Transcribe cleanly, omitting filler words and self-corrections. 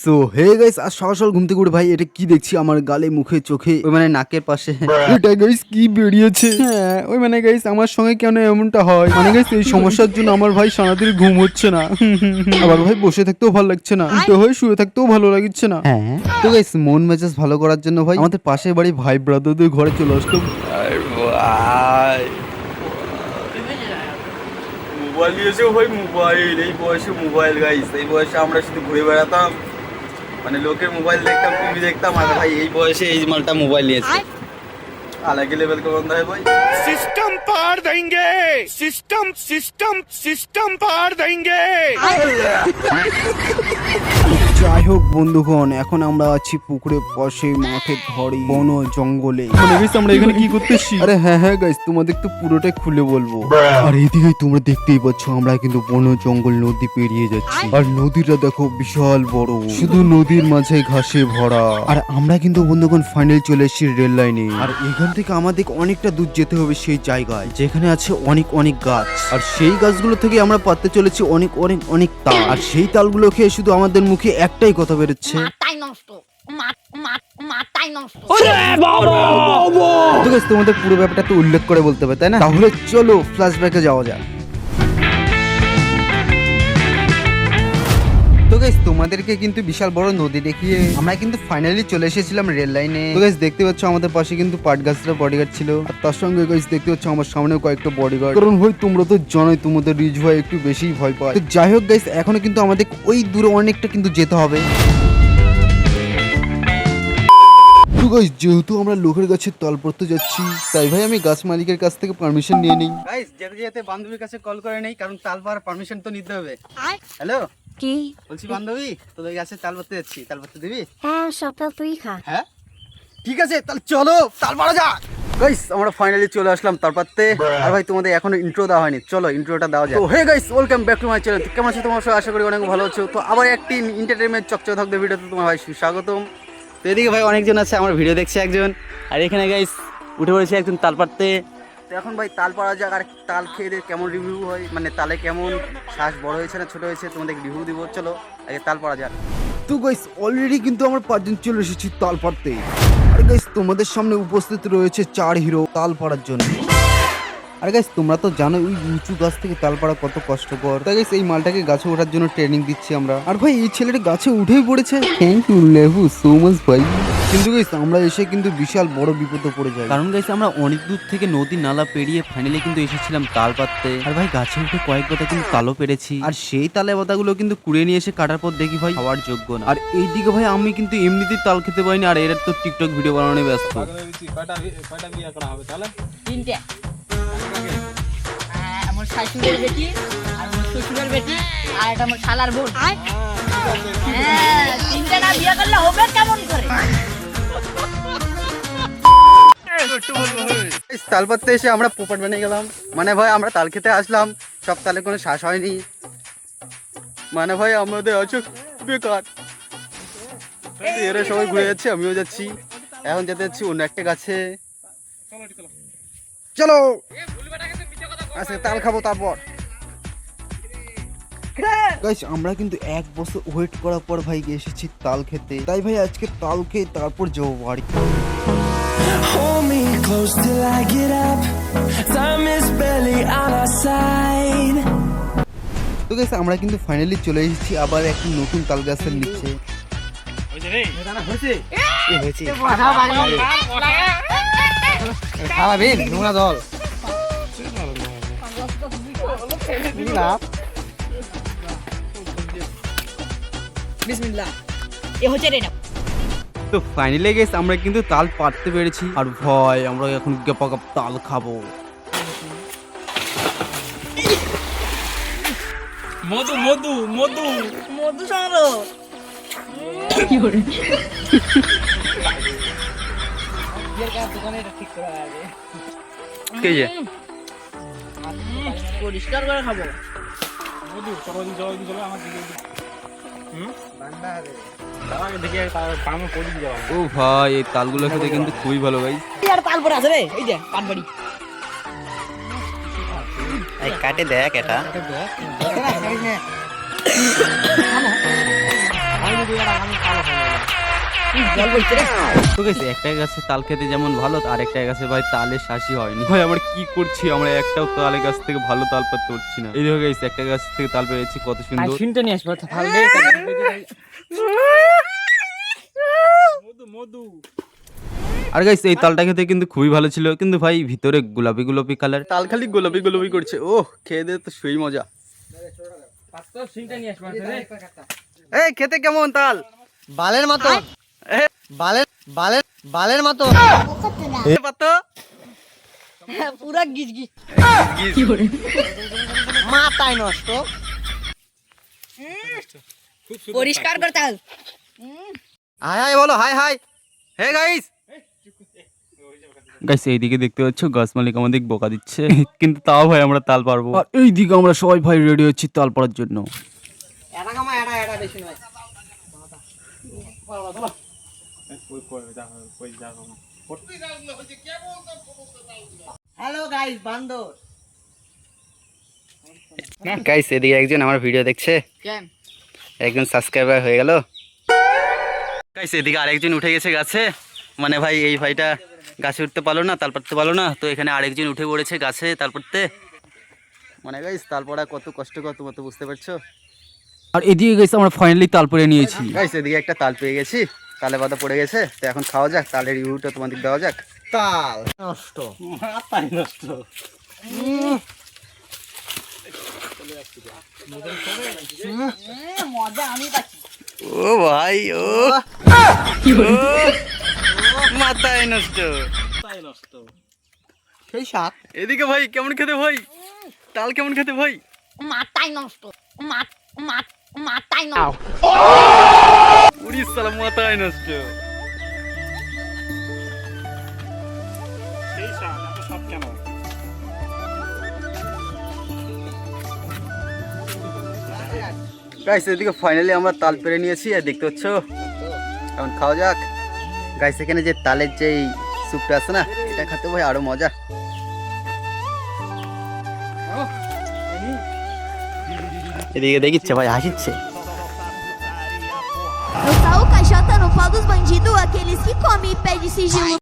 So hey guys, আজ সকাল সকাল ঘুম থেকে উঠে ভাই এটা কি দেখছি আমার গালে মুখে চোখে ওই মানে নাকের পাশে এটা গাইস কি বেরিয়েছে। হ্যাঁ ওই মানে গাইস আমার সঙ্গে কেন এমনটা হয়, মানে গাইস এই সমস্যার জন্য আমার ভাই সারাদিন ঘুম হচ্ছে না। আবার ভাই বসে থাকতেও ভালো লাগছে না, উল্টো হয়ে শুয়ে থাকতেও ভালো লাগছে না। হ্যাঁ তো গাইস মন মেজাজ ভালো করার জন্য ভাই আমাদের পাশের বাড়ি ভাই ব্রাদারদের ঘরে চলে আসলাম। মোবাইল দিয়েছে ভাই, মোবাইল এই বয়সে মোবাইল গাইস, এই বয়সে আমরা শুধু ঘুরে বেড়াতাম, মানে লোকের মোবাইল দেখতাম, টিভি দেখতাম, আর ভাই এই বয়সে এই মালটা মোবাইল নিয়েছে। अलग ही लेवल का बंदा है भाई। सिस्टम पार देंगे, सिस्टम सिस्टम सिस्टम पार देंगे। যাই হোক বন্ধুগণ, এখন আমরা আছি পুকুরের পাশে, মাঠে ধরে বন জঙ্গলে। মানে গাইস আমরা এখানে কি করতেছি? আরে হ্যাঁ গাইস তোমাদের তো পুরোটাই খুলে বলবো। আর এইদিকে তোমরা দেখতেই পাচ্ছ আমরা কিন্তু বন জঙ্গল নদী পেরিয়ে যাচ্ছি, আর নদীটা দেখো বিশাল বড়, শুধু নদীর মাঝে ঘাসে ভরা। আর আমরা কিন্তু বন্ধুগণ ফাইনাল চলে এসেছি রেল লাইনে, আর এখান থেকে আমাদের অনেকটা দূর যেতে হবে সেই জায়গায় যেখানে আছে অনেক অনেক গাছ, আর সেই গাছগুলো থেকে আমরা পাততে চলেছি অনেক অনেক অনেক তাল, আর সেই তালগুলো খেয়ে শুধু আমাদের মুখে একটাই কথা বেরোচ্ছে, তো গাইস তোমাদের পুরো ব্যাপারটা তো উল্লেখ করে বলতে হবে তাই না? তাহলে চলো ফ্ল্যাশব্যাকে যাওয়া যাক। তো গাইস তোমাদেরকে কিন্তু বিশাল বড় নদী দেখিয়ে আমরা কিন্তু ফাইনালি চলে এসেছিলাম রেল লাইনে। তো গাইস দেখতে পাচ্ছ আমাদের পাশে কিন্তু পাট গাছরা বডিগার্ড ছিল, আর তার সঙ্গে গাইস দেখতে পাচ্ছ আমার সামনেও কয়েকটা বডিগার্ড, কারণ ভাই তোমরা তো জানোই তোমাদের রিচ ভাই একটু বেশি ভয় পায়। তো যাই হোক গাইস এখনো কিন্তু আমাদের ওই দূরে অনেকটা কিন্তু যেতে হবে। তো গাইস যেহেতু আমরা লোকের কাছে তাল পড়তে যাচ্ছি, তাই ভাই আমি গাছ মালিকের কাছ থেকে পারমিশন নিয়ে নিই। গাইস যেতে যেতে বান্ধবীর কাছে কল করে নেই, কারণ তাল পাড়ার পারমিশন তো নিতে হবে। হ্যালো কি বলছি বান্ধবী, তোদের গাছে তাল পাড়তে যাচ্ছি, তাল পাড়তে দিবি? হ্যাঁ সবটা তুই খা। হ্যাঁ ঠিক আছে তাহলে চলো তাল পাড়া যাক। গাইস আমরা ফাইনালি চলে আসলাম তাল পাড়তে, আর ভাই তোমাদের এখনো ইন্ট্রো দেওয়া হয়নি, চলো ইন্ট্রোটা দেওয়া যাক। তো hey guys welcome back to my channel. কেমন আছো তোমার সবাই? আশা করি অনেক ভালো আছো। তো আবার একটি এন্টারটেইনমেন্ট চকচকে থাকবে ভিডিওতে তোমার ভাই সুস্বাগতম। তো এদিকে ভাই অনেকজন আছে, আমার ভিডিও দেখছে একজন, আর এখানে গাইস উঠে পড়েছে একজন তাল পাড়তে। তো এখন ভাই তাল পাড়া যাক, আর তাল খেয়ে কেমন রিভিউ হয়, মানে তালে কেমন শ্বাস বড় হয়েছে না ছোট হয়েছে তোমাদের রিভিউ দিব। চলো আগে তাল পাড়া যাক। তো গাইস অলরেডি কিন্তু আমরা 5 জন চলে এসেছি তাল পাড়তে, আর গাইস তোমাদের সামনে উপস্থিত রয়েছে 4 হিরো তাল পাড়ার জন্য। আর গাইস তোমরা তো জানো ওই উঁচু গাছ থেকে তাল পাড়া কত কষ্টকর, তাই গাইস এই মালটাকে গাছে ওঠার জন্য ট্রেনিং দিচ্ছি আমরা। আর ভাই এই ছেলেটা গাছে উঠেই পড়েছে, থ্যাংক ইউ লেভু সো মাচ ভাই। কিন্তু গাইস আমরা এসে কিন্তু বিশাল বড় বিপদে পড়ে যাই, কারণ গাইস আমরা অনেক দূর থেকে নদী নালা পেরিয়ে ফাইনালি কিন্তু এসেছিলাম তাল পাড়তে। আর ভাই গাছে উঠে কয়েক পাতা কিন্তু তালও পেরেছি, আর সেই তালে পাতাগুলো কিন্তু কুড়িয়ে নিয়ে এসে কাটার পর দেখি ভাই খাওয়ার যোগ্য না। আর এইদিকে ভাই আমি কিন্তু এমনিতেই তাল খেতে পাইনি, আর এরা তো টিকটক ভিডিও বানানো ব্যস্ত। তিনটে আমার শাশুড়ের বেটি আর আমার শ্বশুরের বেটি আর এটা আমার শালার বোন। হ্যাঁ তিনটে না বিয়ে করলে হবে কেমন করে? তাল পাড়তে এসে আমরা পোপট বানিয়ে গেলাম, মানে ভাই আমরা তাল খেতে আসলাম, সব তালে কোনো শ্বাস হয়নি, মানে ভাই আমাদের আছে বেকার। এরা সবাই ঘুরে যাচ্ছে, আমিও যাচ্ছি, এখন যেতে যাচ্ছি অন্য একটা গাছে। চলো আজকে তাল খাবো। তারপর গাইস আমরা কিন্তু 1 বছর ওয়েট করার পর ভাই এসেছি তাল খেতে, তাই ভাই আজকে তাল খেয়ে তারপর যাবো বাড়ি। Hold me close till I get up. Time is barely on our side. তো গাইস আমরা কিন্তু ফাইনালি চলে এসেছি আবার একটা নতুন তাল গাছের নিচে। খাওয়াবেন নোংরা জল বিসমিল্লাহ এ হচ্ছে রে না। তো ফাইনালি গাইস আমরা কিন্তু তাল পাড়তে পেরেছি, আর ভয় আমরা এখন গপাগপ তাল খাবো। মধু মধু মধু মধু সংগ্রহ কি করে কে যে পরিষ্কার করে খাবো। মধু চলো চলো চলো আমার দিকে ও ভাই এই তালগুলো খেতে কিন্তু খুবই ভালো ভাই। আর তাল পরে আছে রে, এই যে পানবাড়ি এই কাটে দেখ এটা তো গেছে একটা গাছে তাল খেতে যেমন ভালো আর একটা গাছে ভাই তালের শাসি হয়নি ভাই আমরা কি করছি আমরা একটাও তালের গাছ থেকে ভালো তাল পাতে পারছি না এই দেখো গাইস একটা গাছ থেকে তাল পেয়েছি কত সুন্দর শুনতে নিয়ে আসবো ভালো আর গাইস এই তালটা খেতে কিন্তু খুবই ভালো ছিল কিন্তু ভাই ভিতরে গোলাপি গোলাপি কালার তাল খালি গোলাপি গোলাপি করছে ও খেয়ে দে তো সেই মজা। এই খেতে কেমন তাল? বালের মতো বালের মতো পাতো পুরা গিজ গিজ মাথায় নষ্ট। পরিষ্কার করতে হবে। হাই হাই বলো hi hi. Hey guys guys এইদিকে দেখতে পাচ্ছ গাছ মালিক আমাদের বোকা দিচ্ছে কিন্তু তাও ভাই আমরা তাল পারবো আর এইদিকে আমরা সবাই ভাই রেডি হচ্ছি তাল পাড়ার জন্য। এটা কামা এটা বেশি নয়। হ্যালো গাইস বান্দর। গাইস এদিকে একজন আমার ভিডিও দেখছে, কেন একজন সাবস্ক্রাইবার হয়ে গেল। গাইস এদিকে আরেকজন উঠে গেছে গাছে, মানে ভাই এই ভাইটা গাছে উঠতে পারলো না, তাল পাড়তে পারলো না, তো এখানে আরেকজন উঠে পড়েছে গাছে তাল পাড়তে। মানে গাইস তাল পড়া কত কষ্টকর তোমরা তো বুঝতে পারছো। আর এদিকে গেছে আমরা ফাইনালি তাল পেরে নিয়েছি। গাইস এদিকে একটা তাল পেয়ে গেছি, তালে পাতা পড়ে গেছে, তো এখন খাওয়া যাক, তালের রিভিউটা তোমাদের দেওয়া যাক। তাল নষ্ট মাথায় নষ্ট। মজা আমি পাচ্ছি। ও ভাই ও মাথায় নষ্ট। সেই সাত এদিকে ভাই কেমন খেতে ভাই, তাল কেমন খেতে ভাই? মাথায় নষ্ট মাথায় নষ্ট। উড়িস সালা মাথায় নষ্ট। গাইস এদিকে ফাইনালি আমরা তাল পেরে নিয়েছি, আর দেখতে পাচ্ছ এখন খাওয়া যাক। গাইস এখানে যে তালের যে স্যুপটা আছে না, এটা খেতে ভাই আরো মজা। এদিকে দেখিচ্ছে ভাই হাসিচ্ছে। Eu sou o caixota no pau dos bandidos, aqueles que comem e pede sigilo.